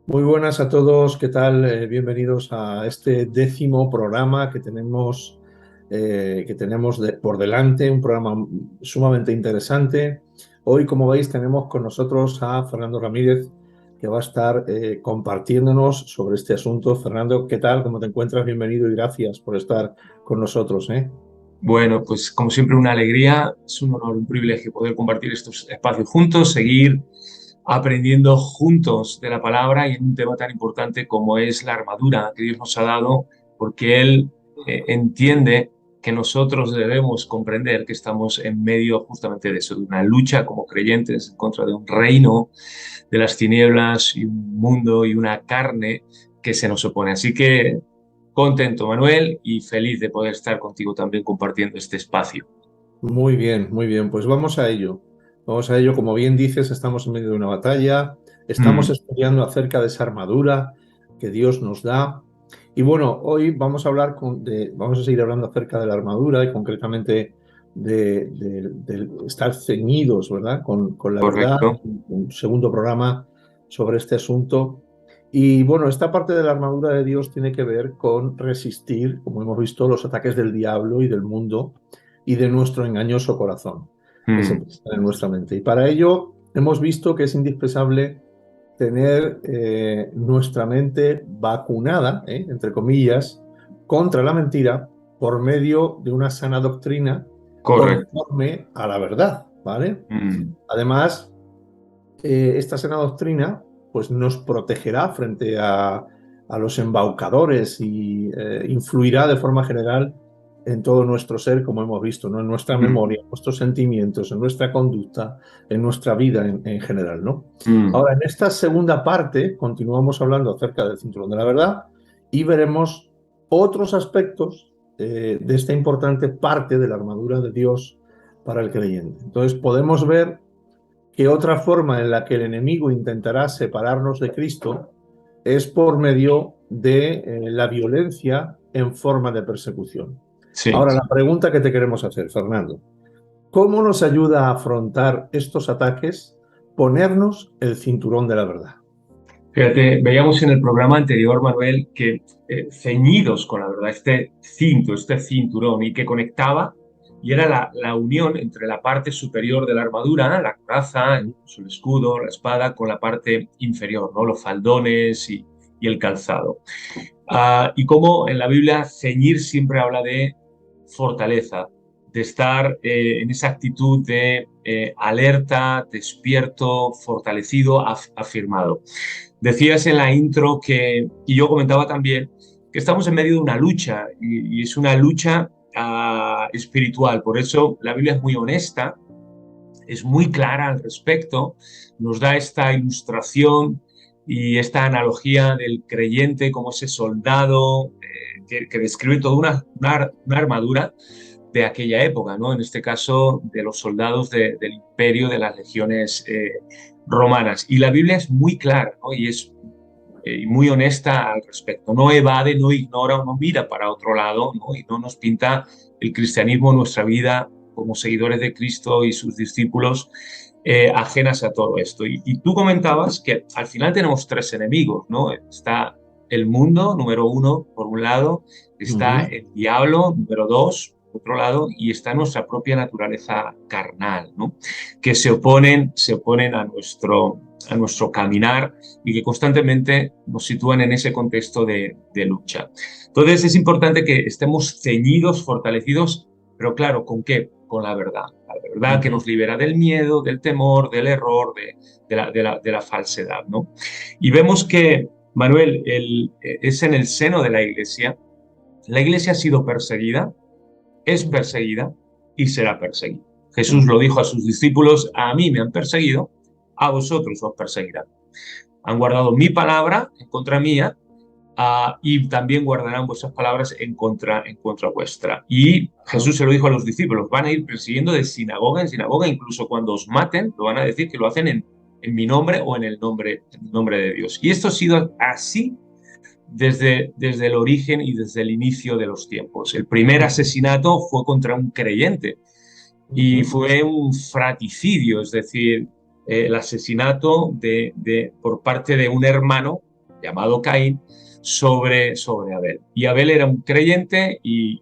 Muy buenas a todos, ¿qué tal? Bienvenidos a este 10º programa que tenemos por delante, un programa sumamente interesante. Hoy, como veis, tenemos con nosotros a Fernando Ramírez, que va a estar compartiéndonos sobre este asunto. Fernando, ¿qué tal? ¿Cómo te encuentras? Bienvenido y gracias por estar con nosotros, ¿eh? Bueno, pues como siempre una alegría, es un honor, un privilegio poder compartir estos espacios juntos, seguir aprendiendo juntos de la palabra y en un tema tan importante como es la armadura que Dios nos ha dado, porque Él entiende que nosotros debemos comprender que estamos en medio justamente de eso, de una lucha como creyentes en contra de un reino de las tinieblas y un mundo y una carne que se nos opone. Así que contento, Manuel, y feliz de poder estar contigo también compartiendo este espacio. Muy bien, muy bien. Pues vamos a ello. Vamos a ello. Como bien dices, estamos en medio de una batalla. Estamos Mm, estudiando acerca de esa armadura que Dios nos da. Y bueno, hoy vamos a vamos a seguir hablando acerca de la armadura y concretamente de estar ceñidos, ¿verdad? Con la verdad. correcto. Un segundo programa sobre este asunto. Y bueno, esta parte de la armadura de Dios tiene que ver con resistir, como hemos visto, los ataques del diablo y del mundo y de nuestro engañoso corazón que se Mm, presenta en nuestra mente. Y para ello hemos visto que es indispensable tener nuestra mente vacunada, entre comillas, contra la mentira por medio de una sana doctrina correcto. conforme a la verdad, ¿vale? Mm, Además, esta sana doctrina pues nos protegerá frente a los embaucadores y influirá de forma general en todo nuestro ser, como hemos visto, ¿no? En nuestra mm, memoria, en nuestros sentimientos, en nuestra conducta, en nuestra vida en general, ¿no? mm. Ahora, en esta segunda parte, continuamos hablando acerca del cinturón de la verdad y veremos otros aspectos de esta importante parte de la armadura de Dios para el creyente. Entonces, podemos ver que otra forma en la que el enemigo intentará separarnos de Cristo es por medio de la violencia en forma de persecución. Sí. Ahora, la pregunta que te queremos hacer, Fernando, ¿cómo nos ayuda a afrontar estos ataques ponernos el cinturón de la verdad? Fíjate, veíamos en el programa anterior, Manuel, que ceñidos con la verdad, este cinto, este cinturón, y que conectaba, y era la unión entre la parte superior de la armadura, la coraza, incluso el escudo, la espada, con la parte inferior, ¿no? Los faldones y el calzado. Y cómo en la Biblia ceñir siempre habla de fortaleza, de estar en esa actitud de alerta, despierto, fortalecido, afirmado. Decías en la intro que, y yo comentaba también, que estamos en medio de una lucha y es una lucha espiritual. Por eso la Biblia es muy honesta, es muy clara al respecto, nos da esta ilustración y esta analogía del creyente como ese soldado que describe toda una armadura de aquella época, ¿no? En este caso, de los soldados del imperio de las legiones romanas. Y la Biblia es muy clara, ¿no? Y es muy honesta al respecto. No evade, no ignora o no mira para otro lado, ¿no? Y no nos pinta el cristianismo, nuestra vida como seguidores de Cristo y sus discípulos ajenas a todo esto. Y tú comentabas que al final tenemos tres enemigos, ¿no? Está el mundo, número uno, por un lado, Uh está -huh. el diablo, número dos, por otro lado, y está nuestra propia naturaleza carnal, ¿no? Que se oponen a nuestro caminar y que constantemente nos sitúan en ese contexto de lucha. Entonces es importante que estemos ceñidos, fortalecidos, pero claro, ¿con qué? Con la Uh verdad que -huh. nos libera del miedo, del temor, del error, de la falsedad, ¿no? Y vemos que, Manuel, es en el seno de la iglesia ha sido perseguida, es perseguida y será perseguida. Uh Jesús lo -huh. dijo a sus discípulos, a mí me han perseguido, a vosotros os perseguirán. Han guardado mi palabra en contra mía y también guardarán vuestras palabras en contra vuestra. Y Jesús se lo dijo a los discípulos, van a ir persiguiendo de sinagoga en sinagoga, incluso cuando os maten, lo van a decir que lo hacen en mi nombre o en el nombre de Dios. Y esto ha sido así desde el origen y desde el inicio de los tiempos. El primer asesinato fue contra un creyente Uh y -huh. fue un fraticidio, es decir, el asesinato por parte de un hermano llamado Caín, sobre Abel. Y Abel era un creyente y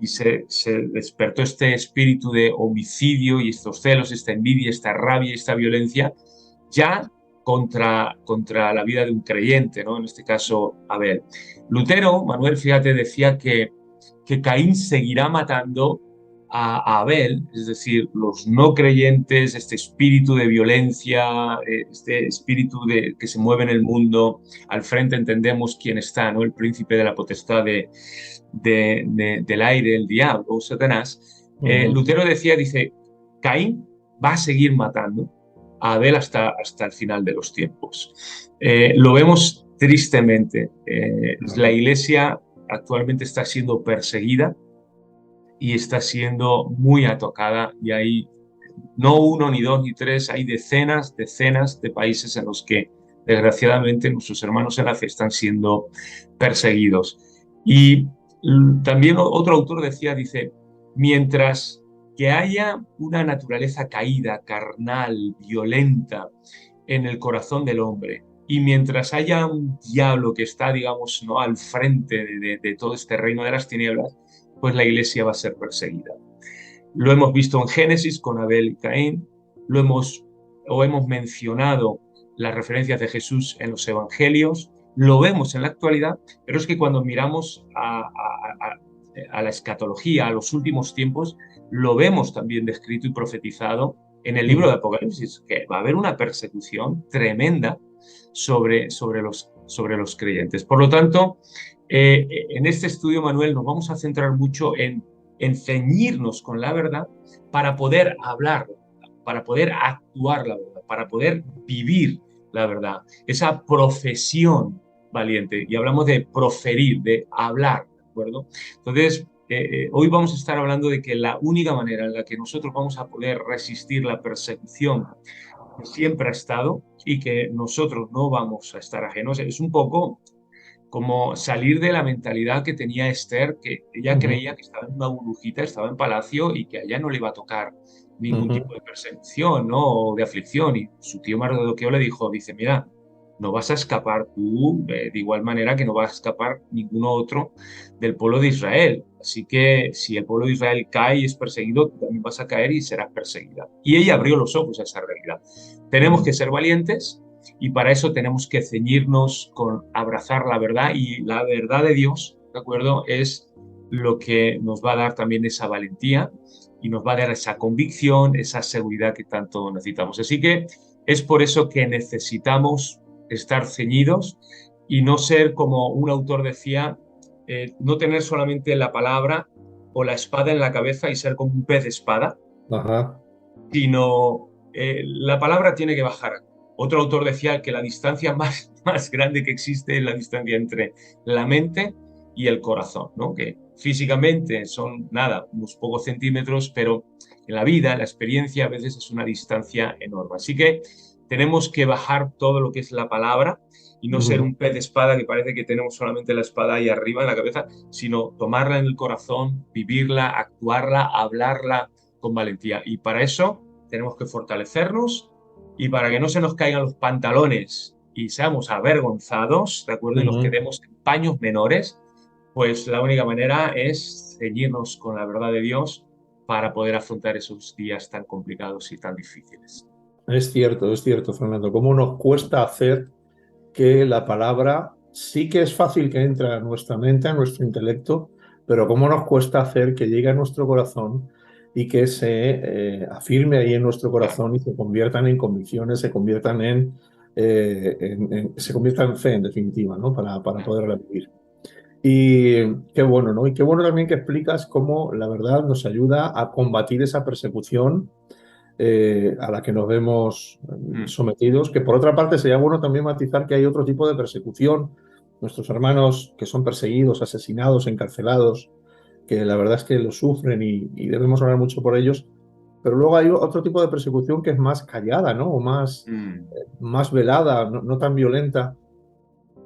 se despertó este espíritu de homicidio y estos celos, esta envidia, esta rabia, esta violencia, ya contra la vida de un creyente, ¿no? En este caso, Abel. Lutero, Manuel, fíjate, decía que Caín seguirá matando a Abel, es decir, los no creyentes, este espíritu de violencia, este espíritu que se mueve en el mundo. Al frente entendemos quién está, ¿no? El príncipe de la potestad del aire, el diablo, Satanás. Lutero dice, Caín va a seguir matando a Abel hasta el final de los tiempos. Lo vemos tristemente. La iglesia actualmente está siendo perseguida y está siendo muy atacada, y hay no uno, ni dos, ni tres, hay decenas de países en los que desgraciadamente nuestros hermanos en la fe están siendo perseguidos. Y también otro autor dice, mientras que haya una naturaleza caída, carnal, violenta en el corazón del hombre, y mientras haya un diablo que está, digamos, ¿no?, al frente de todo este reino de las tinieblas, pues la iglesia va a ser perseguida. Lo hemos visto en Génesis con Abel y Caín, hemos mencionado las referencias de Jesús en los evangelios, lo vemos en la actualidad, pero es que cuando miramos a la escatología, a los últimos tiempos, lo vemos también descrito y profetizado en el libro de Apocalipsis, que va a haber una persecución tremenda sobre los creyentes. Por lo tanto, en este estudio, Manuel, nos vamos a centrar mucho en ceñirnos con la verdad para poder hablar, para poder actuar la verdad, para poder vivir la verdad. Esa profesión valiente. Y hablamos de proferir, de hablar, ¿de acuerdo? Entonces, hoy vamos a estar hablando de que la única manera en la que nosotros vamos a poder resistir la persecución que siempre ha estado y que nosotros no vamos a estar ajenos, es un poco como salir de la mentalidad que tenía Esther, que ella creía que estaba en una burbujita, estaba en palacio y que a ella no le iba a tocar ningún tipo de persecución, ¿no?, o de aflicción. Y su tío Mardoqueo le dice, mira, no vas a escapar tú de igual manera que no va a escapar ninguno otro del pueblo de Israel. Así que si el pueblo de Israel cae y es perseguido, tú también vas a caer y serás perseguida. Y ella abrió los ojos a esa realidad. Tenemos que ser valientes. Y para eso tenemos que ceñirnos con abrazar la verdad, y la verdad de Dios, ¿de acuerdo?, es lo que nos va a dar también esa valentía y nos va a dar esa convicción, esa seguridad que tanto necesitamos. Así que es por eso que necesitamos estar ceñidos y no ser, como un autor decía, no tener solamente la palabra o la espada en la cabeza y ser como un pez de espada, sino la palabra tiene que bajar. Otro autor decía que la distancia más grande que existe es la distancia entre la mente y el corazón, ¿no? Que físicamente son nada, unos pocos centímetros, pero en la vida, en la experiencia, a veces es una distancia enorme. Así que tenemos que bajar todo lo que es la palabra y no ser un pez de espada que parece que tenemos solamente la espada ahí arriba en la cabeza, sino tomarla en el corazón, vivirla, actuarla, hablarla con valentía. Y para eso tenemos que fortalecernos, y para que no se nos caigan los pantalones y seamos avergonzados, ¿de acuerdo?, y nos quedemos en paños menores, pues la única manera es ceñirnos con la verdad de Dios para poder afrontar esos días tan complicados y tan difíciles. Es cierto, Fernando. ¿Cómo nos cuesta hacer que la palabra sí que es fácil que entre a nuestra mente, a nuestro intelecto, pero cómo nos cuesta hacer que llegue a nuestro corazón y que se afirme ahí en nuestro corazón y se conviertan en convicciones, se conviertan en fe, en definitiva, ¿no?, para poderla vivir. Y qué bueno, ¿no? Y qué bueno también que explicas cómo la verdad nos ayuda a combatir esa persecución a la que nos vemos sometidos, que por otra parte sería bueno también matizar que hay otro tipo de persecución. Nuestros hermanos que son perseguidos, asesinados, encarcelados, que la verdad es que lo sufren y debemos orar mucho por ellos, pero luego hay otro tipo de persecución que es más callada, ¿no?, o más velada, no tan violenta,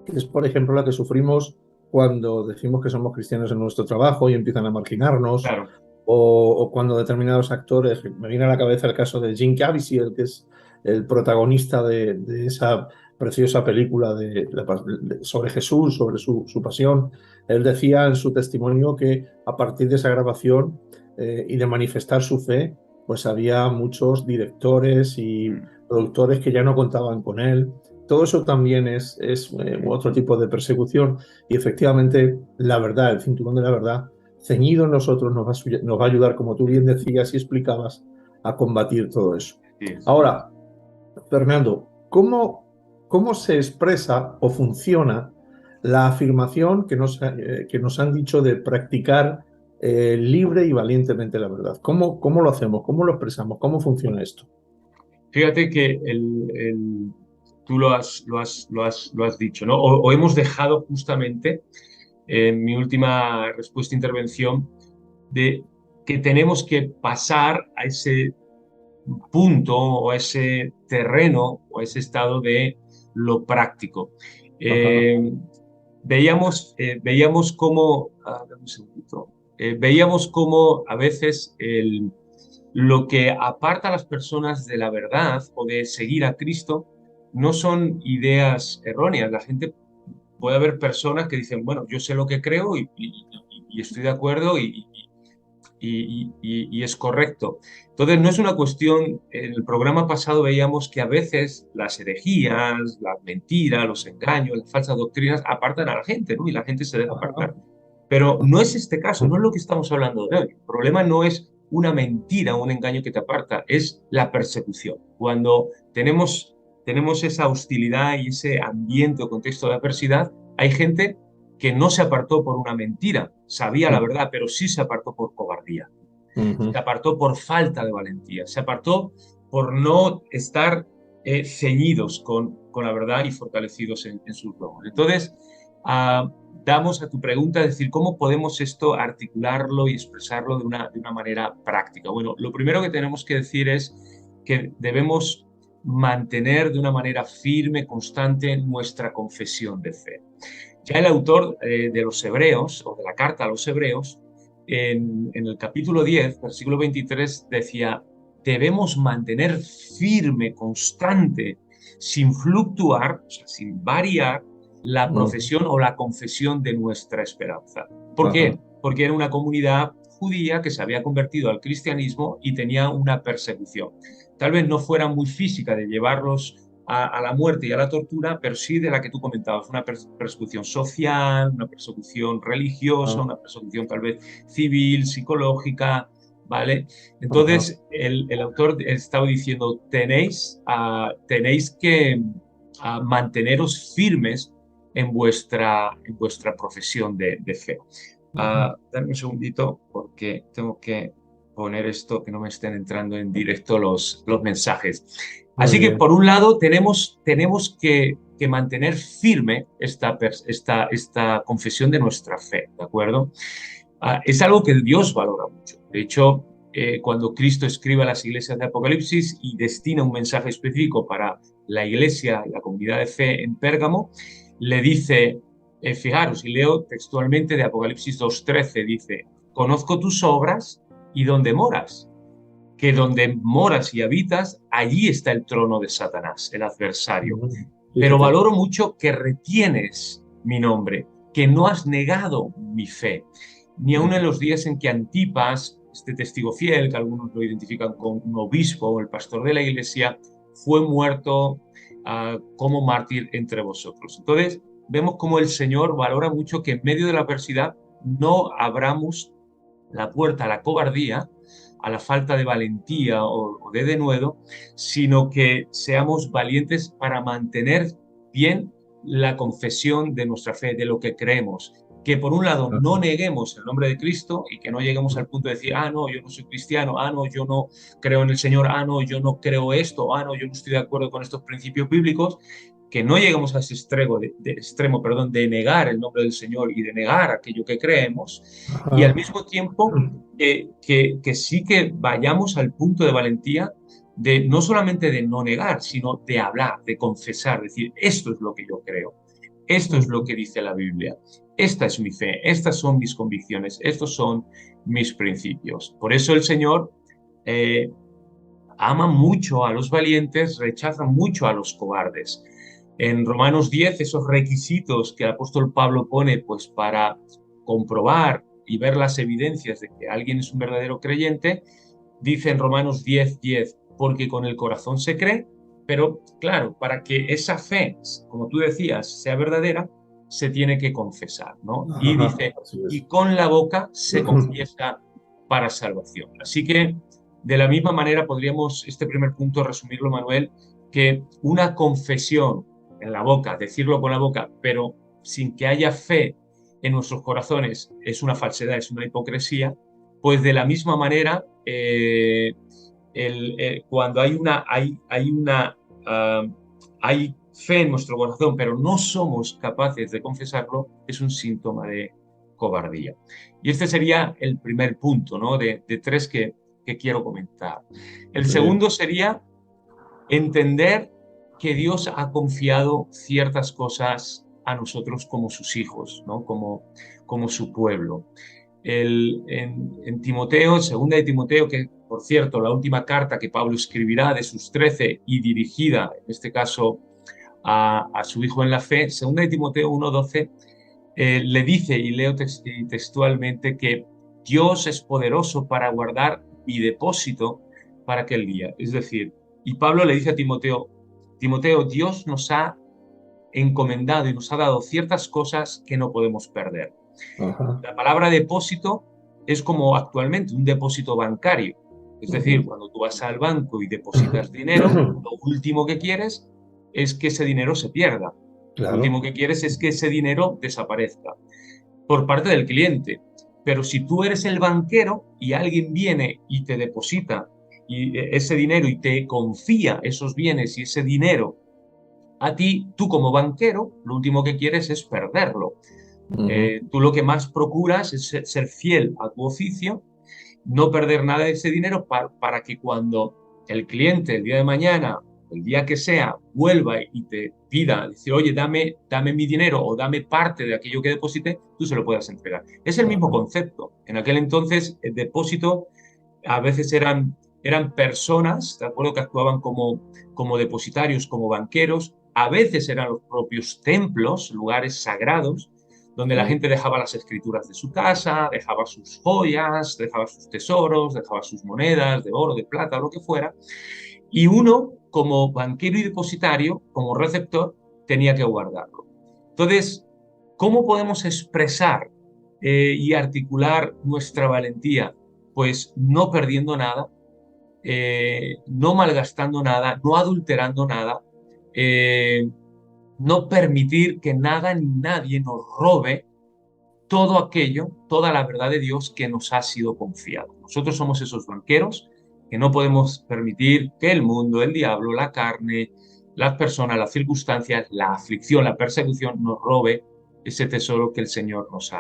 que es, por ejemplo, la que sufrimos cuando decimos que somos cristianos en nuestro trabajo y empiezan a marginarnos. Claro. O cuando determinados actores, me viene a la cabeza el caso de Jim Caviezel, que es el protagonista de esa preciosa película sobre Jesús, sobre su pasión. Él decía en su testimonio que a partir de esa grabación y de manifestar su fe, pues había muchos directores y productores que ya no contaban con él. Todo eso también es otro tipo de persecución y efectivamente la verdad, el cinturón de la verdad, ceñido en nosotros nos va a ayudar, como tú bien decías y explicabas, a combatir todo eso. Sí. Ahora, Fernando, ¿cómo se expresa o funciona la afirmación que nos han dicho de practicar libre y valientemente la verdad? ¿Cómo lo hacemos? ¿Cómo lo expresamos? ¿Cómo funciona esto? Fíjate que tú lo has dicho, ¿no? O hemos dejado justamente en mi última respuesta e intervención de que tenemos que pasar a ese punto o a ese terreno o a ese estado de lo práctico. Ajá, Veíamos cómo, dame un segundito. Veíamos cómo a veces lo que aparta a las personas de la verdad o de seguir a Cristo no son ideas erróneas. La gente puede haber personas que dicen, bueno, yo sé lo que creo y estoy de acuerdo y es correcto. Entonces, no es una cuestión, en el programa pasado veíamos que a veces las herejías, las mentiras, los engaños, las falsas doctrinas apartan a la gente, ¿no? Y la gente se deja ajá, apartar. Pero no es este caso, no es lo que estamos hablando de hoy. El problema no es una mentira o un engaño que te aparta, es la persecución. Cuando tenemos esa hostilidad y ese ambiente o contexto de adversidad, hay gente que no se apartó por una mentira, sabía la verdad, pero sí se apartó por cobardía, se ujú, apartó por falta de valentía, se apartó por no estar ceñidos con la verdad y fortalecidos en sus logros. Entonces, ah, damos a tu pregunta, es decir, ¿cómo podemos esto articularlo y expresarlo de una manera práctica? Bueno, lo primero que tenemos que decir es que debemos mantener de una manera firme, constante, nuestra confesión de fe. Ya el autor de los Hebreos, o de la carta a los Hebreos, en el capítulo 10, versículo 23, decía, debemos mantener firme, constante, sin fluctuar, o sea, sin variar, la ujú, profesión o la confesión de nuestra esperanza. ¿Por ajá, qué? Porque era una comunidad judía que se había convertido al cristianismo y tenía una persecución. Tal vez no fuera muy física de llevarlos a la muerte y a la tortura, pero sí de la que tú comentabas, una persecución social, una persecución religiosa, ajá, una persecución tal vez civil, psicológica, ¿vale? ajá, Entonces, el autor estaba diciendo, tenéis que manteneros firmes en vuestra profesión de fe. ajá. Dame un segundito porque tengo que poner esto, que no me estén entrando en directo los mensajes. Muy Así que, bien. por un lado, tenemos que mantener firme esta confesión de nuestra fe, ¿de acuerdo? Es algo que Dios valora mucho. De hecho, cuando Cristo escribe a las iglesias de Apocalipsis y destina un mensaje específico para la iglesia, la comunidad de fe en Pérgamo, le dice, fijaros, y leo textualmente de Apocalipsis 2:13, dice, conozco tus obras y dónde moras, que donde moras y habitas, allí está el trono de Satanás, el adversario. Ujú. Pero Fíjate. valoro mucho que retienes mi nombre, que no has negado mi fe, ni aun en Ujú. los días en que Antipas, este testigo fiel, que algunos lo identifican con un obispo o el pastor de la iglesia, fue muerto como mártir entre vosotros. Entonces, vemos cómo el Señor valora mucho que en medio de la adversidad no abramos la puerta a la cobardía, a la falta de valentía o de denuedo, sino que seamos valientes para mantener bien la confesión de nuestra fe, de lo que creemos. Que por un lado no neguemos el nombre de Cristo y que no lleguemos al punto de decir, ah, no, yo no soy cristiano, ah, no, yo no creo en el Señor, ah, no, yo no creo esto, ah, no, yo no estoy de acuerdo con estos principios bíblicos, que no lleguemos a ese extremo, perdón, de negar el nombre del Señor y de negar aquello que creemos, y al Ajá. mismo tiempo que sí que vayamos al punto de valentía de no solamente de no negar, sino de hablar, de confesar, decir, esto es lo que yo creo, esto es lo Ujú. que dice la Biblia, esta es mi fe, estas son mis convicciones, estos son mis principios. Por eso el Señor ama mucho a los valientes, rechaza mucho a los cobardes. En Romanos 10, esos requisitos que el apóstol Pablo pone pues, para comprobar y ver las evidencias de que alguien es un verdadero creyente, dice en Romanos 10:10, porque con el corazón se cree, pero claro, para que esa fe, como tú decías, sea verdadera, se tiene que confesar, ¿no? Y Ajá, dice, así y es. con la boca se confiesa para salvación. Así que de la misma manera podríamos este primer punto resumirlo, Manuel, que una confesión en la boca, decirlo con la boca, pero sin que haya fe en nuestros corazones, es una falsedad, es una hipocresía, pues de la misma manera, cuando hay fe en nuestro corazón, pero no somos capaces de confesarlo, es un síntoma de cobardía. Y este sería el primer punto, ¿no? De tres que quiero comentar. El Muy bien. segundo sería entender que Dios ha confiado ciertas cosas a nosotros como sus hijos, ¿no? Como su pueblo. En Timoteo, segunda de Timoteo, que por cierto, la última carta que Pablo escribirá de sus 13 y dirigida, en este caso, a su hijo en la fe, segunda de Timoteo 1:12, le dice, y leo textualmente, que Dios es poderoso para guardar mi depósito para aquel día. Es decir, y Pablo le dice a Timoteo, Timoteo, Dios nos ha encomendado y nos ha dado ciertas cosas que no podemos perder. Ajá. La palabra depósito es como actualmente un depósito bancario. Es decir, Ujú. cuando tú vas al banco y depositas dinero, lo último que quieres es que ese dinero se pierda. Lo último Claro. que quieres es que ese dinero desaparezca por parte del cliente. Pero si tú eres el banquero y alguien viene y te deposita ese dinero y te confía esos bienes y ese dinero a ti, tú como banquero, lo último que quieres es perderlo. Ujú. Tú lo que más procuras es ser fiel a tu oficio, no perder nada de ese dinero para que cuando el cliente el día de mañana, el día que sea, vuelva y te pida, dice, oye, dame mi dinero o dame parte de aquello que deposité, tú se lo puedas entregar. Es el mismo Ajá. concepto. En aquel entonces, el depósito a veces eran personas, ¿de acuerdo?, que actuaban como depositarios, como banqueros, a veces eran los propios templos, lugares sagrados, donde la Sí. gente dejaba las escrituras de su casa, dejaba sus joyas, dejaba sus tesoros, dejaba sus monedas de oro, de plata, lo que fuera, y uno, como banquero y depositario, como receptor, tenía que guardarlo. Entonces, ¿cómo podemos expresar y articular nuestra valentía? Pues no perdiendo nada, no malgastando nada, no adulterando nada, eh, no permitir que nada ni nadie nos robe todo aquello, toda la verdad de Dios que nos ha sido confiado. Nosotros somos esos banqueros que no podemos permitir que el mundo, el diablo, la carne, las personas, las circunstancias, la aflicción, la persecución nos robe ese tesoro que el Señor nos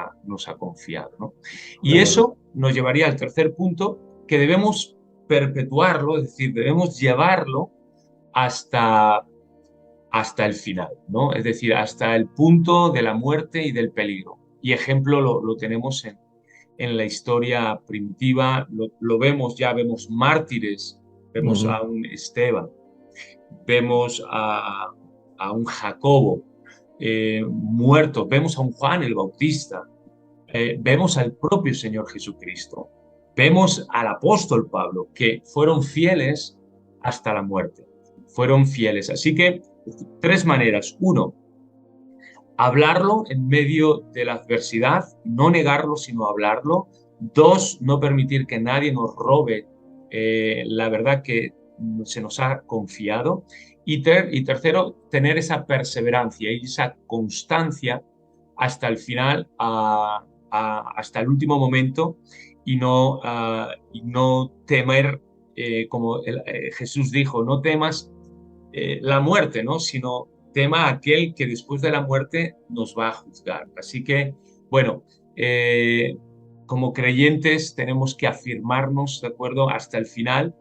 ha confiado, ¿no? De Y acuerdo. eso nos llevaría al tercer punto, que debemos perpetuarlo, es decir, debemos llevarlo hasta hasta el final, ¿no? Es decir, hasta el punto de la muerte y del peligro. Y ejemplo lo tenemos en la historia primitiva, lo vemos, ya vemos mártires, vemos Ujú. a un Esteban, vemos a un Jacobo muerto, vemos a un Juan el Bautista, vemos al propio Señor Jesucristo, vemos al apóstol Pablo, que fueron fieles hasta la muerte, fueron fieles. Así que tres maneras. Uno, hablarlo en medio de la adversidad, no negarlo, sino hablarlo. Dos, no permitir que nadie nos robe la verdad que se nos ha confiado. Y tercero, tener esa perseverancia y esa constancia hasta el final, hasta el último momento, y no temer, como Jesús dijo, no temas la muerte, ¿no? Sino tema aquel que después de la muerte nos va a juzgar. Así que, bueno, eh, como creyentes tenemos que afirmarnos, ¿de acuerdo?, hasta el final.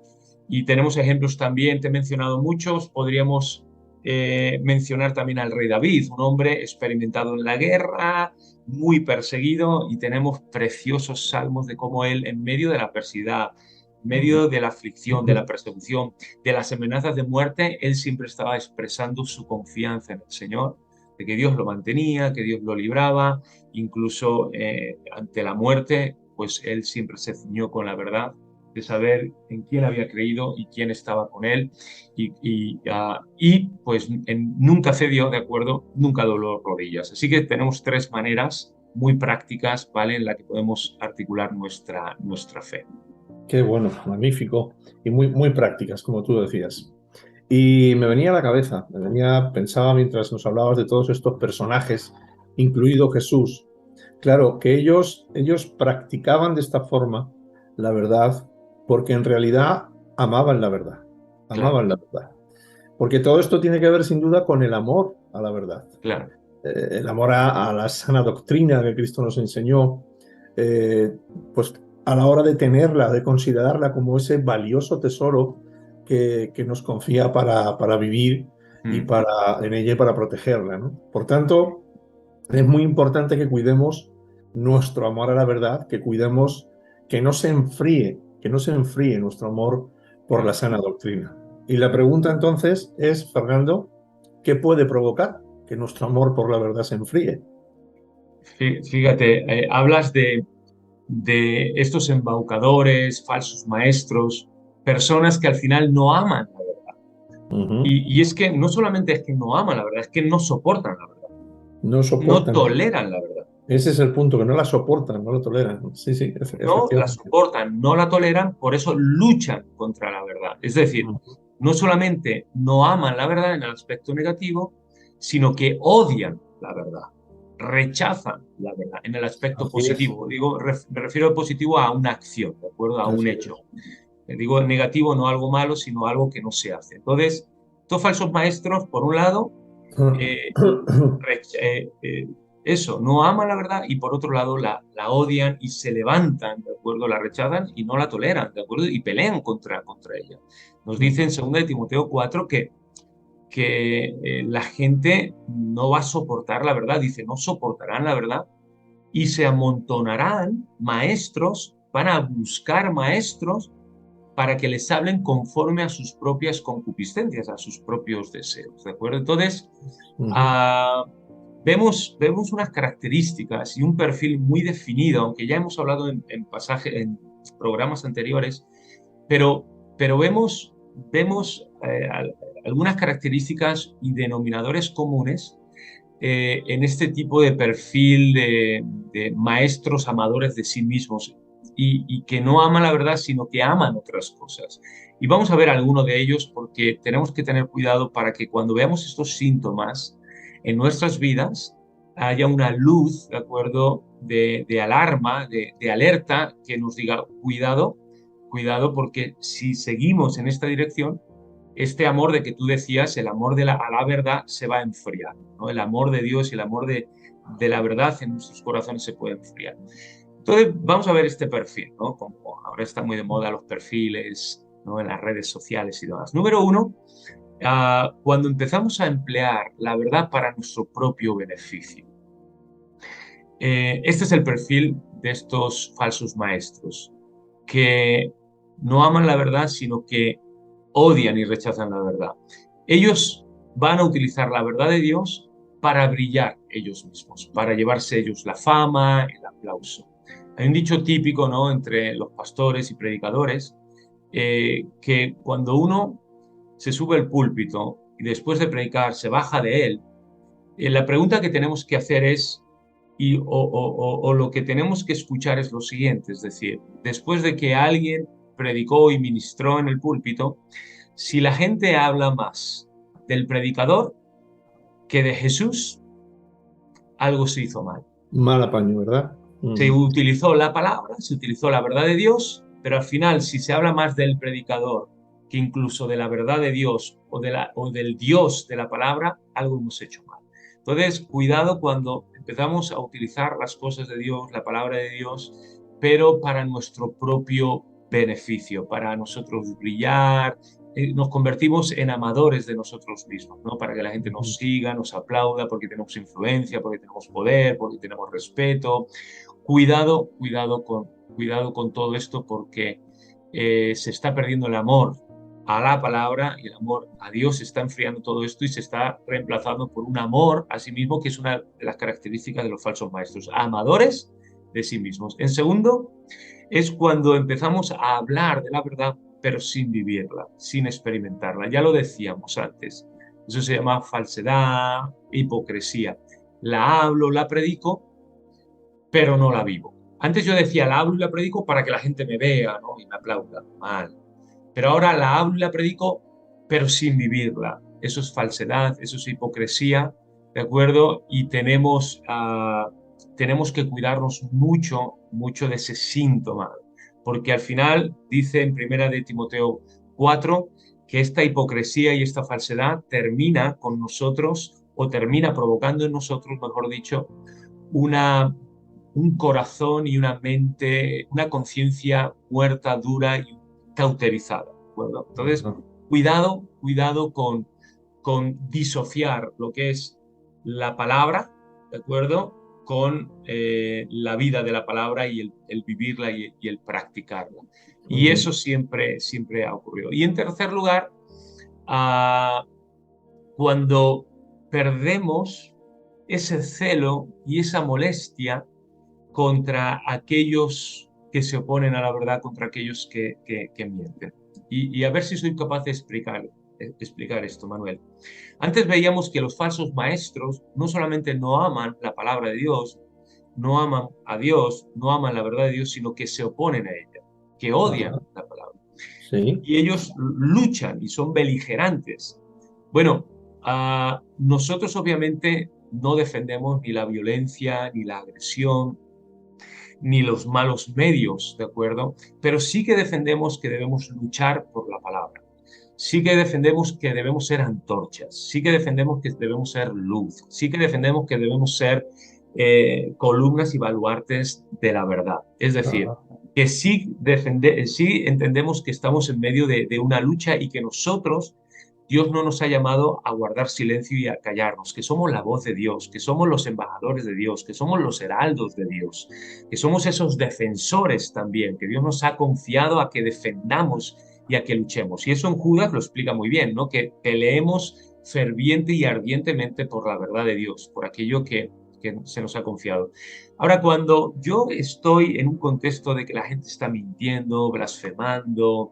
Y tenemos ejemplos también, te he mencionado muchos, podríamos mencionar también al rey David, un hombre experimentado en la guerra, muy perseguido, y tenemos preciosos salmos de cómo él, en medio de la adversidad, medio de la aflicción, de la persecución, de las amenazas de muerte, él siempre estaba expresando su confianza en el Señor, de que Dios lo mantenía, que Dios lo libraba, incluso ante la muerte, pues él siempre se ciñó con la verdad de saber en quién había creído y quién estaba con él y pues nunca cedió, ¿de acuerdo? Nunca dobló rodillas. Así que tenemos tres maneras muy prácticas, ¿vale? En la que podemos articular nuestra fe. Qué bueno, magnífico y muy prácticas, como tú decías. Y me venía a la cabeza, pensaba mientras nos hablabas de todos estos personajes, incluido Jesús. Claro, que ellos practicaban de esta forma la verdad porque en realidad amaban la verdad, Claro, amaban la verdad. Porque todo esto tiene que ver sin duda con el amor a la verdad. claro. El amor a la sana doctrina que Cristo nos enseñó, eh, pues a la hora de tenerla, de considerarla como ese valioso tesoro que nos confía para vivir y Mm. en ella y para protegerla, ¿no? Por tanto, es muy importante que cuidemos nuestro amor a la verdad, que cuidemos que no se enfríe nuestro amor por la sana doctrina. Y la pregunta entonces es, Fernando, ¿qué puede provocar que nuestro amor por la verdad se enfríe? Fíjate, hablas de estos embaucadores, falsos maestros, personas que al final no aman la verdad. Ujú. Y es que no solamente es que no aman la verdad, es que no soportan la verdad, No no soportan. toleran la verdad. Ese es el punto, que no la soportan, no la toleran. Sí, sí, No la efectivamente. soportan, no la toleran, por eso luchan contra la verdad. Es decir, Ujú. no solamente no aman la verdad en el aspecto negativo, sino que odian la verdad, rechazan la verdad en el aspecto Así es, positivo. Digo, me refiero al positivo a una acción, ¿de acuerdo? A un así hecho. es. Digo negativo, no algo malo, sino algo que no se hace. Entonces, estos falsos maestros, por un lado, eh, eh, eh, eso, no aman la verdad y por otro lado la odian y se levantan, ¿de acuerdo? La rechazan y no la toleran, ¿de acuerdo? Y pelean contra ella. Nos dice en 2 de Timoteo 4 que la gente no va a soportar la verdad, dice, no soportarán la verdad y se amontonarán maestros, van a buscar maestros para que les hablen conforme a sus propias concupiscencias, a sus propios deseos, ¿de acuerdo? Entonces, Ujú. ah, vemos unas características y un perfil muy definido, aunque ya hemos hablado en programas anteriores, pero, pero vemos algunas características y denominadores comunes en este tipo de perfil de maestros amadores de sí mismos y que no aman la verdad, sino que aman otras cosas. Y vamos a ver alguno de ellos porque tenemos que tener cuidado para que cuando veamos estos síntomas en nuestras vidas haya una luz, ¿de acuerdo?, de alarma, de alerta que nos diga, cuidado, cuidado, porque si seguimos en esta dirección, este amor de que tú decías, el amor a la verdad se va a enfriar, ¿no? El amor de Dios y el amor de la verdad en nuestros corazones se puede enfriar. Entonces, vamos a ver este perfil, ¿no? Como ahora está muy de moda los perfiles, ¿no? En las redes sociales y demás. Número uno, cuando empezamos a emplear la verdad para nuestro propio beneficio. Este es el perfil de estos falsos maestros, que no aman la verdad, sino que odian y rechazan la verdad. Ellos van a utilizar la verdad de Dios para brillar ellos mismos, para llevarse ellos la fama, el aplauso. Hay un dicho típico, ¿no?, entre los pastores y predicadores, que cuando uno se sube al púlpito y después de predicar se baja de él, la pregunta que tenemos que hacer es, o lo que tenemos que escuchar es lo siguiente, es decir, después de que alguien predicó y ministró en el púlpito, si la gente habla más del predicador que de Jesús, algo se hizo mal. Mal apaño, ¿verdad? Se Ujú. utilizó la palabra, se utilizó la verdad de Dios, pero al final, si se habla más del predicador que incluso de la verdad de Dios o del Dios de la palabra, algo hemos hecho mal. Entonces, cuidado cuando empezamos a utilizar las cosas de Dios, la palabra de Dios, pero para nuestro propio beneficio, para nosotros brillar, nos convertimos en amadores de nosotros mismos, ¿no? Para que la gente nos siga, nos aplauda, porque tenemos influencia, porque tenemos poder, porque tenemos respeto. Cuidado con todo esto porque se está perdiendo el amor a la palabra y el amor a Dios, se está enfriando todo esto y se está reemplazando por un amor a sí mismo, que es una de las características de los falsos maestros, amadores de sí mismos. En segundo, es cuando empezamos a hablar de la verdad, pero sin vivirla, sin experimentarla. Ya lo decíamos antes, eso se llama falsedad, hipocresía. La hablo, la predico, pero no la vivo. Antes yo decía, la hablo y la predico para que la gente me vea, ¿no? Y me aplauda. Mal. Pero ahora la hablo y la predico, pero sin vivirla. Eso es falsedad, eso es hipocresía, ¿de acuerdo? Y tenemos que cuidarnos mucho, mucho de ese síntoma, porque al final dice en primera de Timoteo 4 que esta hipocresía y esta falsedad termina con nosotros o termina provocando en nosotros, mejor dicho, una, un corazón y una mente, una conciencia muerta, dura y cauterizada. ¿De acuerdo? Entonces, Ajá. cuidado, cuidado con disociar lo que es la palabra, ¿de acuerdo? Con la vida de la palabra y el vivirla y el practicarla. Y Ujú. eso siempre, siempre ha ocurrido. Y en tercer lugar, ah, cuando perdemos ese celo y esa molestia contra aquellos que se oponen a la verdad, contra aquellos que mienten. Y a ver si soy capaz de explicar esto, Manuel. Antes veíamos que los falsos maestros no solamente no aman la palabra de Dios, no aman a Dios, no aman la verdad de Dios, sino que se oponen a ella, que odian Ajá. la palabra. Sí. Y ellos luchan y son beligerantes. Bueno, nosotros obviamente no defendemos ni la violencia, ni la agresión, ni los malos medios, ¿de acuerdo? Pero sí que defendemos que debemos luchar por la palabra. Sí que defendemos que debemos ser antorchas, sí que defendemos que debemos ser luz, sí que defendemos que debemos ser columnas y baluartes de la verdad. Es decir, Ajá. que sí entendemos que estamos en medio de una lucha y que nosotros, Dios no nos ha llamado a guardar silencio y a callarnos, que somos la voz de Dios, que somos los embajadores de Dios, que somos los heraldos de Dios, que somos esos defensores también, que Dios nos ha confiado a que defendamos y a que luchemos. Y eso en Judas lo explica muy bien, ¿no? Que peleemos ferviente y ardientemente por la verdad de Dios, por aquello que se nos ha confiado. Ahora, cuando yo estoy en un contexto de que la gente está mintiendo, blasfemando,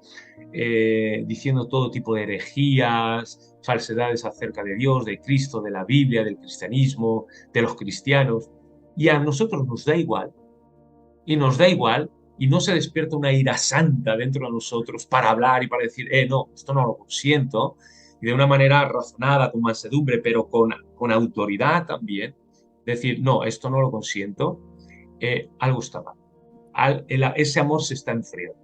diciendo todo tipo de herejías, falsedades acerca de Dios, de Cristo, de la Biblia, del cristianismo, de los cristianos, y a nosotros nos da igual, y nos da igual, y no se despierta una ira santa dentro de nosotros para hablar y para decir, no, esto no lo consiento, y de una manera razonada, con mansedumbre, pero con autoridad también, decir, no, esto no lo consiento, algo está mal. Ese amor se está enfriando.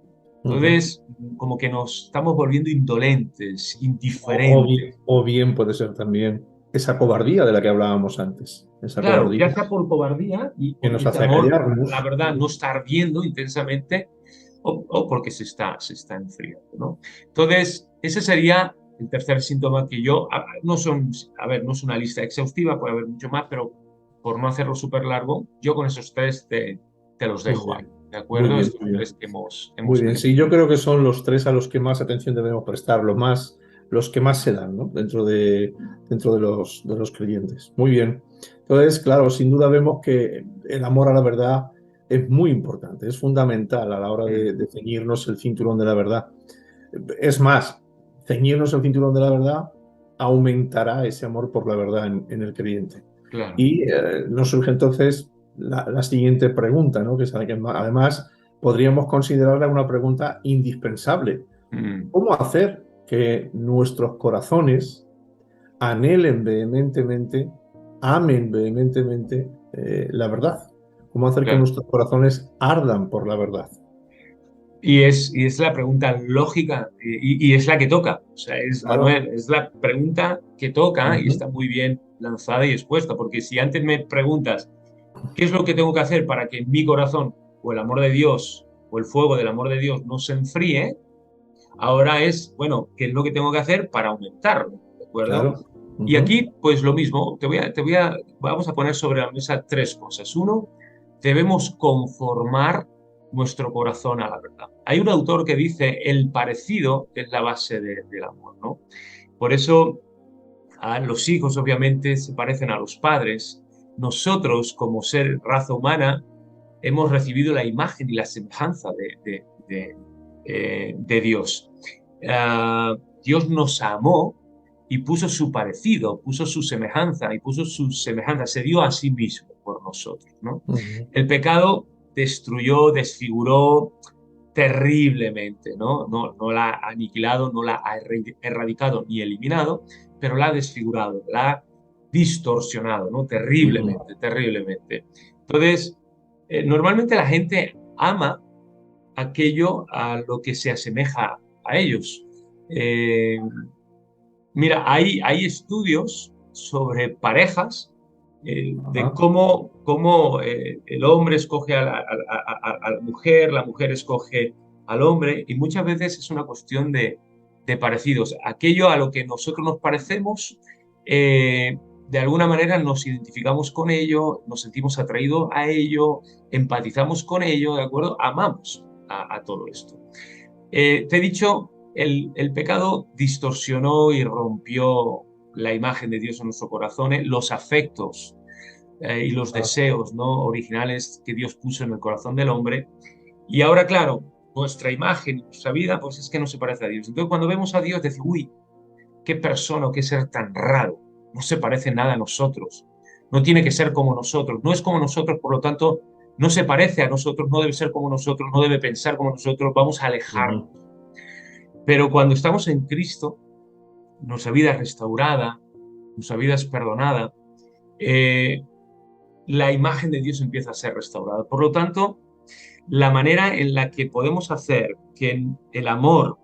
Ujú. Entonces, como que nos estamos volviendo indolentes, O indiferentes. bien, o bien puede ser también esa cobardía de la que hablábamos antes, esa Claro, cobardía ya sea por cobardía y que porque nos ese hace amor, la callarnos. verdad, no está ardiendo intensamente o porque se está enfriando, ¿no? Entonces, ese sería el tercer síntoma que yo, no son, a ver, no es una lista exhaustiva, puede haber mucho más, pero por no hacerlo súper largo, yo con esos tres te los Muy dejo ahí, bien, ¿de muy acuerdo? bien, Estos muy bien. tres que Muy hemos bien, sí, mencionado. yo creo que son los tres a los que más atención debemos prestar, los que más se dan, ¿no? Dentro de los creyentes. Muy bien. Entonces, claro, sin duda vemos que el amor a la verdad es muy importante, es fundamental a la hora Mm, de ceñirnos el cinturón de la verdad. Es más, ceñirnos el cinturón de la verdad aumentará ese amor por la verdad en el creyente. claro. Y nos surge entonces la siguiente pregunta, ¿no? Que es además podríamos considerarla una pregunta indispensable. Mm, ¿Cómo hacer que nuestros corazones anhelen vehementemente, amen vehementemente la verdad? ¿Cómo hacer que claro. nuestros corazones ardan por la verdad? Y es la pregunta lógica y es la que toca. O sea, Claro. Manuel, es la pregunta que toca y Ujú. está muy bien lanzada y expuesta, porque si antes me preguntas qué es lo que tengo que hacer para que mi corazón o el amor de Dios o el fuego del amor de Dios no se enfríe, ahora es, bueno, ¿qué es lo que tengo que hacer para aumentarlo? ¿De acuerdo? Claro. Y Ujú. aquí, pues lo mismo, vamos a poner sobre la mesa tres cosas. Uno, debemos conformar nuestro corazón a la verdad. Hay un autor que dice, el parecido es la base del amor, ¿no? Por eso los hijos obviamente se parecen a los padres. Nosotros, como ser raza humana, hemos recibido la imagen y la semejanza de Dios. Dios nos amó y puso su parecido, puso su semejanza y puso su semejanza, se dio a sí mismo por nosotros, ¿no? El pecado destruyó, desfiguró terriblemente, ¿no? No la ha aniquilado, no la ha erradicado ni eliminado, pero la ha desfigurado, la ha distorsionado, ¿no? Terriblemente, terriblemente. Entonces, normalmente la gente ama aquello a lo que se asemeja a ellos. Eh, Mira, hay estudios sobre parejas de Ajá. cómo el hombre escoge a la mujer escoge al hombre, y muchas veces es una cuestión de parecidos. Aquello a lo que nosotros nos parecemos, de alguna manera nos identificamos con ello, nos sentimos atraídos a ello, empatizamos con ello, ¿de acuerdo? Amamos a todo esto. Te he dicho, el pecado distorsionó y rompió la imagen de Dios en nuestros corazones, los afectos y los Ah, deseos, ¿no?, originales que Dios puso en el corazón del hombre. Y ahora, claro, nuestra imagen y nuestra vida, pues es que no se parece a Dios. Entonces, cuando vemos a Dios, decimos, uy, qué persona o qué ser tan raro. No se parece nada a nosotros. No tiene que ser como nosotros. No es como nosotros, por lo tanto, no se parece a nosotros, no debe ser como nosotros, no debe pensar como nosotros. Vamos a alejarnos. ujú. Pero cuando estamos en Cristo, nuestra vida es restaurada, nuestra vida es perdonada, eh, la imagen de Dios empieza a ser restaurada. Por lo tanto, la manera en la que podemos hacer que el amor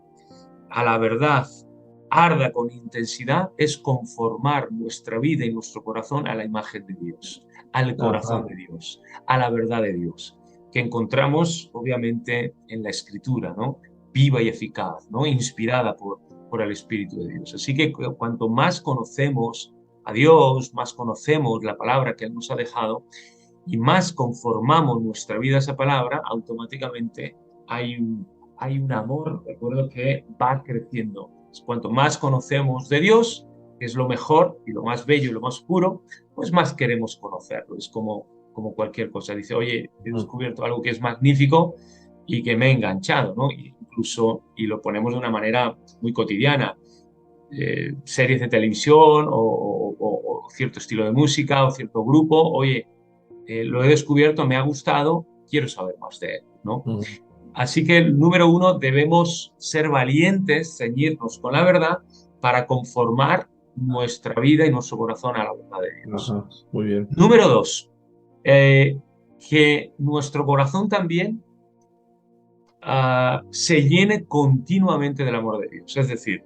a la verdad arda con intensidad es conformar nuestra vida y nuestro corazón a la imagen de Dios, al corazón Ajá. de Dios, a la verdad de Dios, que encontramos obviamente en la Escritura, ¿no? Viva y eficaz, ¿no? Inspirada por el Espíritu de Dios. Así que cuanto más conocemos a Dios, más conocemos la palabra que Él nos ha dejado y más conformamos nuestra vida a esa palabra, automáticamente hay hay un amor, recuerdo, que va creciendo. Cuanto más conocemos de Dios, que es lo mejor y lo más bello y lo más puro, pues más queremos conocerlo. Es como cualquier cosa. Dice, oye, he Ujú. descubierto algo que es magnífico y que me he enganchado, ¿no? Incluso, y lo ponemos de una manera muy cotidiana, series de televisión o cierto estilo de música o cierto grupo, oye, lo he descubierto, me ha gustado, quiero saber más de él, ¿no? Ujú. Así que, número uno, debemos ser valientes, ceñirnos con la verdad para conformar nuestra vida y nuestro corazón a la verdad de Dios. Ajá. Muy bien. Número dos, eh, que nuestro corazón también se llene continuamente del amor de Dios. Es decir,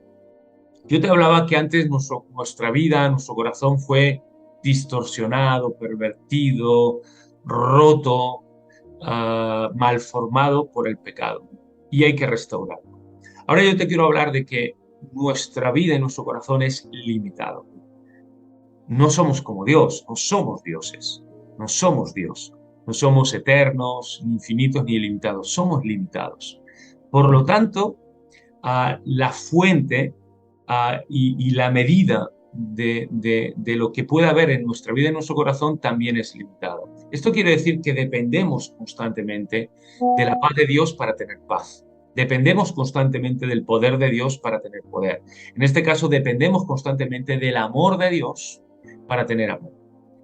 yo te hablaba que antes nuestra vida, nuestro corazón fue distorsionado, pervertido, roto, malformado por el pecado y hay que restaurarlo. Ahora yo te quiero hablar de que nuestra vida y nuestro corazón es limitado. No somos como Dios, no somos dioses, no somos Dios, no somos eternos, ni infinitos, ni ilimitados, somos limitados. Por lo tanto, la fuente y la medida de lo que pueda haber en nuestra vida y en nuestro corazón también es limitada. Esto quiere decir que dependemos constantemente de la paz de Dios para tener paz. Dependemos constantemente del poder de Dios para tener poder. En este caso, dependemos constantemente del amor de Dios para tener amor.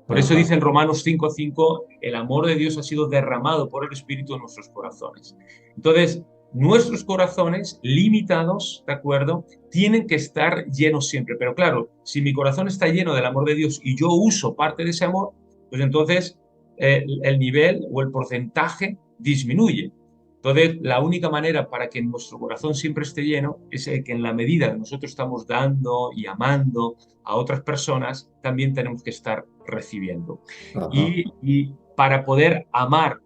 Por eso Ajá. dice en Romanos 5:5, el amor de Dios ha sido derramado por el Espíritu en nuestros corazones. Entonces, nuestros corazones limitados, ¿de acuerdo?, tienen que estar llenos siempre. Pero claro, si mi corazón está lleno del amor de Dios y yo uso parte de ese amor, pues entonces el nivel o el porcentaje disminuye. Entonces, la única manera para que nuestro corazón siempre esté lleno es que en la medida que nosotros estamos dando y amando a otras personas, también tenemos que estar recibiendo. Ajá. Y para poder amar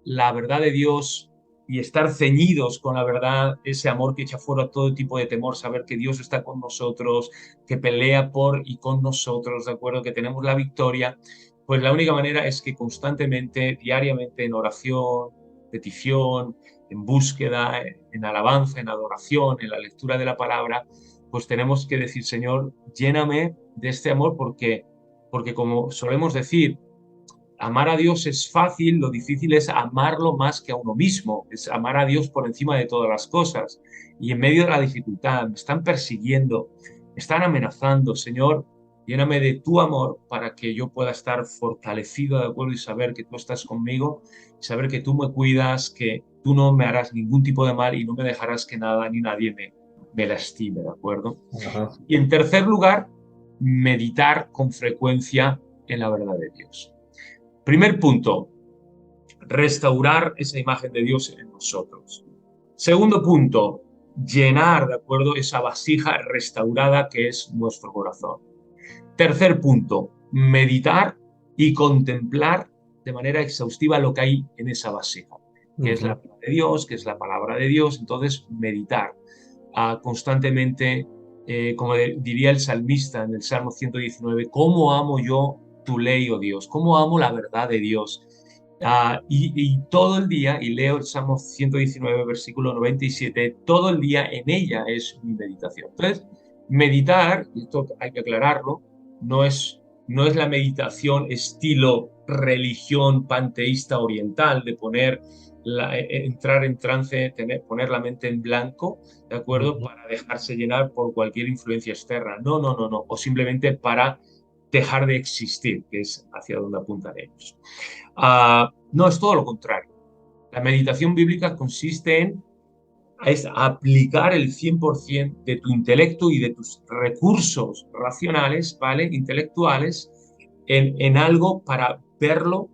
la verdad de Dios y estar ceñidos con la verdad, ese amor que echa fuera todo tipo de temor, saber que Dios está con nosotros, que pelea por y con nosotros, ¿de acuerdo? Que tenemos la victoria, pues la única manera es que constantemente, diariamente, en oración, petición, en búsqueda, en alabanza, en adoración, en la lectura de la palabra, pues tenemos que decir, Señor, lléname de este amor porque como solemos decir, amar a Dios es fácil, lo difícil es amarlo más que a uno mismo, es amar a Dios por encima de todas las cosas. Y en medio de la dificultad, me están persiguiendo, me están amenazando, Señor, lléname de tu amor para que yo pueda estar fortalecido, de acuerdo, y saber que tú estás conmigo, saber que tú me cuidas, que tú no me harás ningún tipo de mal y no me dejarás que nada ni nadie me lastime, ¿de acuerdo? Ajá. Y en tercer lugar, meditar con frecuencia en la verdad de Dios. Primer punto, restaurar esa imagen de Dios en nosotros. Segundo punto, llenar, ¿de acuerdo?, esa vasija restaurada que es nuestro corazón. Tercer punto, meditar y contemplar de manera exhaustiva lo que hay en esa vasija, que es la vida de Dios, que es la palabra de Dios. Entonces, meditar constantemente, como diría el salmista en el Salmo 119, ¿cómo amo yo tu ley, oh Dios? ¿Cómo amo la verdad de Dios? Y todo el día, y leo el Salmo 119, versículo 97, todo el día en ella es mi meditación. Entonces, meditar, y esto hay que aclararlo, no es la meditación estilo religión panteísta oriental, de entrar en trance, poner la mente en blanco, ¿de acuerdo? Para dejarse llenar por cualquier influencia externa. No, no, no, no. O simplemente para dejar de existir, que es hacia donde apuntan ellos. No, es todo lo contrario. La meditación bíblica consiste en aplicar el 100% de tu intelecto y de tus recursos racionales, ¿vale?, intelectuales, en algo para verlo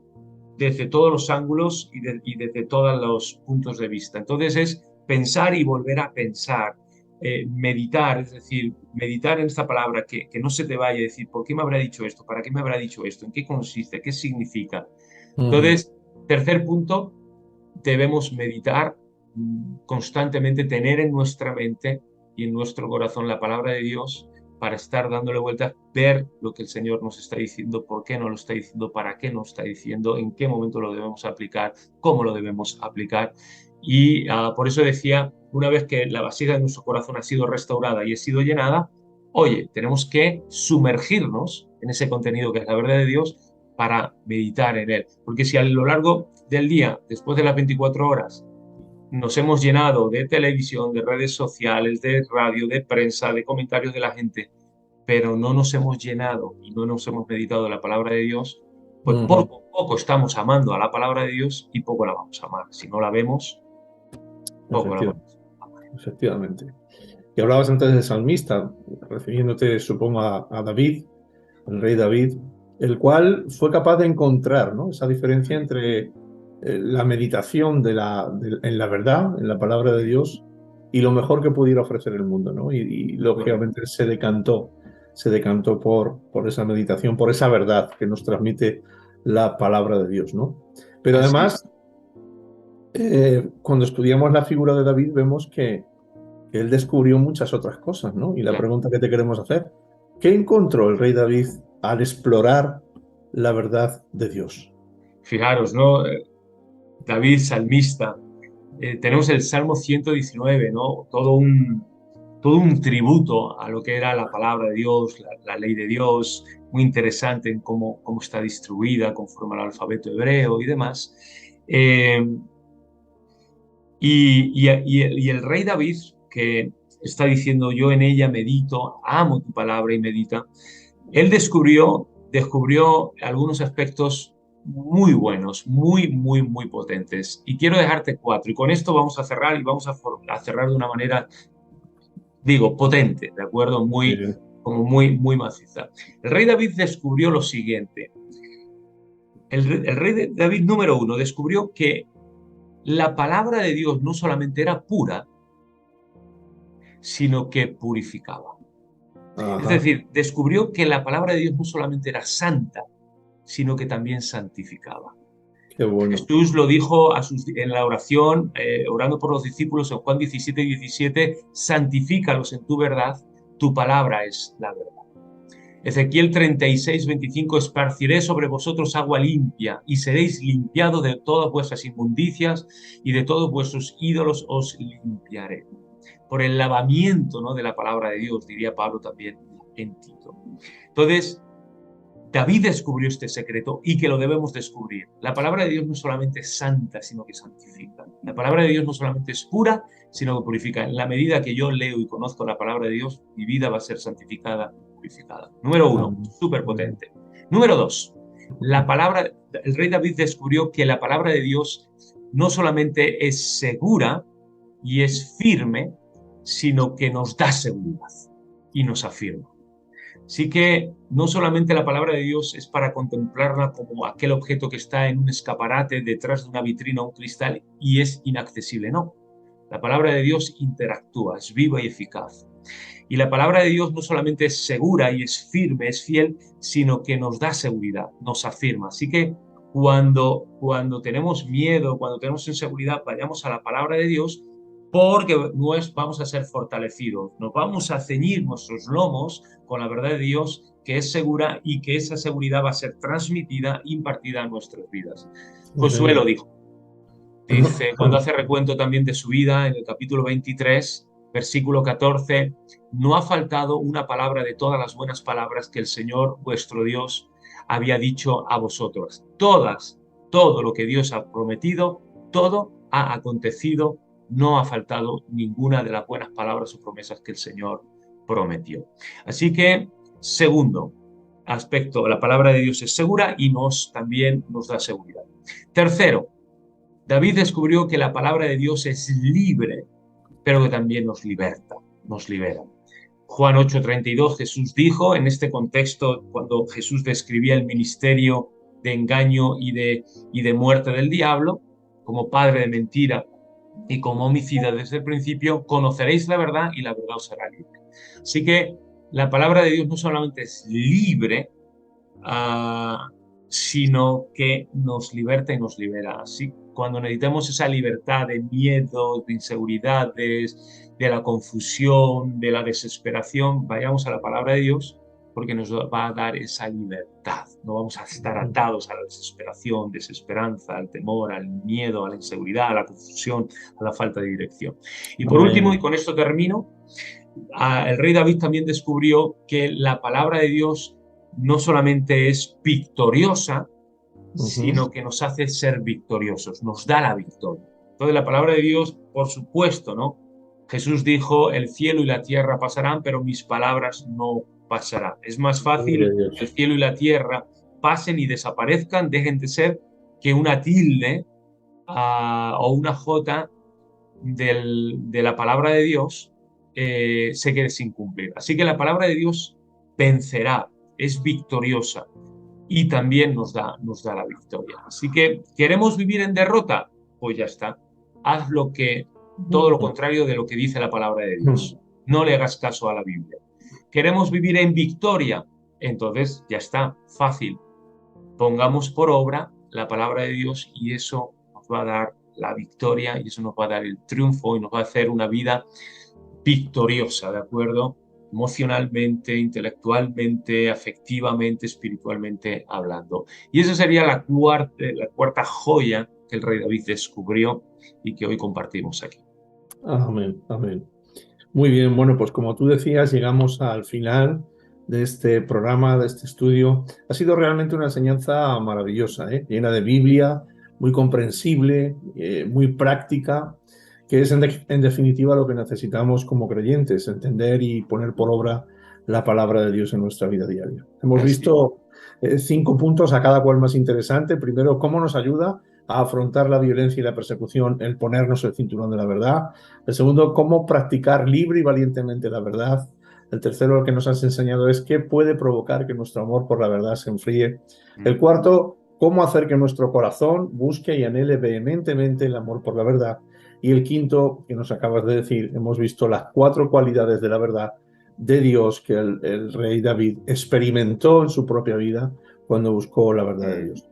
desde todos los ángulos y desde todos los puntos de vista. Entonces es pensar y volver a pensar, meditar, es decir, meditar en esta palabra, que no se te vaya a decir, ¿por qué me habrá dicho esto? ¿Para qué me habrá dicho esto? ¿En qué consiste? ¿Qué significa? Entonces, tercer punto, debemos meditar constantemente, tener en nuestra mente y en nuestro corazón la palabra de Dios para estar dándole vueltas, ver lo que el Señor nos está diciendo, por qué nos lo está diciendo, para qué nos está diciendo, en qué momento lo debemos aplicar, cómo lo debemos aplicar. Y por eso decía, una vez que la vasija de nuestro corazón ha sido restaurada y ha sido llenada, oye, tenemos que sumergirnos en ese contenido que es la verdad de Dios para meditar en él. Porque si a lo largo del día, después de las 24 horas, nos hemos llenado de televisión, de redes sociales, de radio, de prensa, de comentarios de la gente, pero no nos hemos llenado y no nos hemos meditado en la palabra de Dios, pues poco a poco estamos amando a la palabra de Dios y poco la vamos a amar. Si no la vemos, poco la vamos a amar. Efectivamente. Y hablabas antes del salmista, refiriéndote, supongo, a David, el rey David, el cual fue capaz de encontrar, ¿no?, esa diferencia entre la meditación en la verdad, en la palabra de Dios, y lo mejor que pudiera ofrecer el mundo, ¿no? Y lógicamente se decantó por esa meditación, por esa verdad que nos transmite la palabra de Dios, ¿no? Pero Así además, es. Cuando estudiamos la figura de David, vemos que él descubrió muchas otras cosas, ¿no? Y la Claro. pregunta que te queremos hacer, ¿qué encontró el rey David al explorar la verdad de Dios? Fijaros, ¿no? David, salmista. Tenemos el Salmo 119, ¿no? Todo un tributo a lo que era la palabra de Dios, la ley de Dios, muy interesante en cómo está distribuida conforme al alfabeto hebreo y demás. Y el rey David, que está diciendo, yo en ella medito, amo tu palabra y medita, él descubrió algunos aspectos muy buenos, muy, muy, muy potentes. Y quiero dejarte cuatro. Y con esto vamos a cerrar y vamos a cerrar de una manera, digo, potente, ¿de acuerdo? Bien. Como muy, muy maciza. El rey David descubrió lo siguiente. El rey David, número uno, descubrió que la palabra de Dios no solamente era pura, sino que purificaba. Es Ajá, decir, descubrió que la palabra de Dios no solamente era santa, sino que también santificaba. qué bueno. Jesús lo dijo en la oración, orando por los discípulos en Juan 17:17, santifícalos en tu verdad, tu palabra es la verdad. Ezequiel 36:25, esparciré sobre vosotros agua limpia y seréis limpiados de todas vuestras inmundicias y de todos vuestros ídolos os limpiaré. Por el lavamiento, ¿no?, de la palabra de Dios, diría Pablo también en Tito. Entonces, David descubrió este secreto y que lo debemos descubrir. La palabra de Dios no solamente es santa, sino que santifica. La palabra de Dios no solamente es pura, sino que purifica. En la medida que yo leo y conozco la palabra de Dios, mi vida va a ser santificada y purificada. Número 1, Amén. súper potente. Número 2, el rey David descubrió que la palabra de Dios no solamente es segura y es firme, sino que nos da seguridad y nos afirma. Así que no solamente la palabra de Dios es para contemplarla como aquel objeto que está en un escaparate detrás de una vitrina o un cristal y es inaccesible, no. La palabra de Dios interactúa, es viva y eficaz. Y la palabra de Dios no solamente es segura y es firme, es fiel, sino que nos da seguridad, nos afirma. Así que cuando tenemos miedo, cuando tenemos inseguridad, vayamos a la palabra de Dios, porque vamos a ser fortalecidos, nos vamos a ceñir nuestros lomos con la verdad de Dios, que es segura y que esa seguridad va a ser transmitida, impartida a nuestras vidas. Josué lo dijo. Dice, cuando hace recuento también de su vida, en el capítulo 23, versículo 14, no ha faltado una palabra de todas las buenas palabras que el Señor, vuestro Dios, había dicho a vosotros. Todo lo que Dios ha prometido, todo ha acontecido, no ha faltado ninguna de las buenas palabras o promesas que el Señor prometió. Así que, segundo aspecto, la palabra de Dios es segura y también nos da seguridad. Tercero, David descubrió que la palabra de Dios es libre, pero que también nos liberta, nos libera. Juan 8:32, Jesús dijo, en este contexto, cuando Jesús describía el ministerio de engaño y de muerte del diablo, como padre de mentira y como homicida desde el principio, conoceréis la verdad y la verdad os hará libre. Así que la palabra de Dios no solamente es libre, sino que nos liberta y nos libera. Así, cuando necesitemos esa libertad de miedo, de inseguridades, de la confusión, de la desesperación, vayamos a la palabra de Dios, porque nos va a dar esa libertad. No vamos a estar atados a la desesperación, desesperanza, al temor, al miedo, a la inseguridad, a la confusión, a la falta de dirección. Y por último, y con esto termino, el rey David también descubrió que la palabra de Dios no solamente es victoriosa, sino que nos hace ser victoriosos, nos da la victoria. Entonces la palabra de Dios, por supuesto, ¿no? Jesús dijo, el cielo y la tierra pasarán, pero mis palabras no pasarán. Es más fácil que el cielo y la tierra pasen y desaparezcan, dejen de ser, que una tilde o una jota de la palabra de Dios se quede sin cumplir. Así que la palabra de Dios vencerá, es victoriosa y también nos da la victoria. Así que, ¿queremos vivir en derrota? Pues ya está. Haz todo lo contrario de lo que dice la palabra de Dios. No le hagas caso a la Biblia. ¿Queremos vivir en victoria? Entonces, ya está, fácil. Pongamos por obra la palabra de Dios y eso nos va a dar la victoria y eso nos va a dar el triunfo y nos va a hacer una vida victoriosa, ¿de acuerdo? Emocionalmente, intelectualmente, afectivamente, espiritualmente hablando. Y esa sería la cuarta joya que el rey David descubrió y que hoy compartimos aquí. Amén, amén. Muy bien, bueno, pues como tú decías, llegamos al final de este programa, de este estudio. Ha sido realmente una enseñanza maravillosa, llena de Biblia, muy comprensible, muy práctica, que es en definitiva lo que necesitamos como creyentes, entender y poner por obra la palabra de Dios en nuestra vida diaria. Hemos visto 5 puntos, a cada cual más interesante. Primero, cómo nos ayuda a afrontar la violencia y la persecución, el ponernos el cinturón de la verdad. El segundo, cómo practicar libre y valientemente la verdad. El tercero, lo que nos has enseñado es qué puede provocar que nuestro amor por la verdad se enfríe. El cuarto, cómo hacer que nuestro corazón busque y anhele vehementemente el amor por la verdad. Y el quinto, que nos acabas de decir, hemos visto las 4 cualidades de la verdad de Dios que el rey David experimentó en su propia vida cuando buscó la verdad de Dios.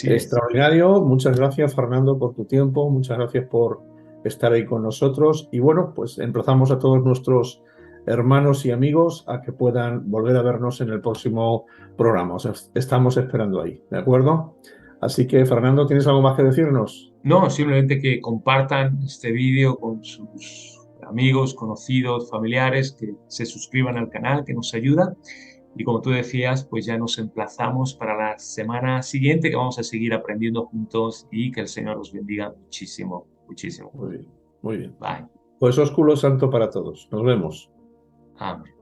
Extraordinario. Muchas gracias, Fernando, por tu tiempo. Muchas gracias por estar ahí con nosotros. Y bueno, pues emplazamos a todos nuestros hermanos y amigos a que puedan volver a vernos en el próximo programa. Estamos esperando ahí, ¿de acuerdo? Así que, Fernando, ¿tienes algo más que decirnos? No, simplemente que compartan este vídeo con sus amigos, conocidos, familiares, que se suscriban al canal, que nos ayuda. Y como tú decías, pues ya nos emplazamos para la semana siguiente, que vamos a seguir aprendiendo juntos y que el Señor os bendiga muchísimo, muchísimo. Muy bien, muy bien. Bye. Pues ósculo santo para todos. Nos vemos. Amén.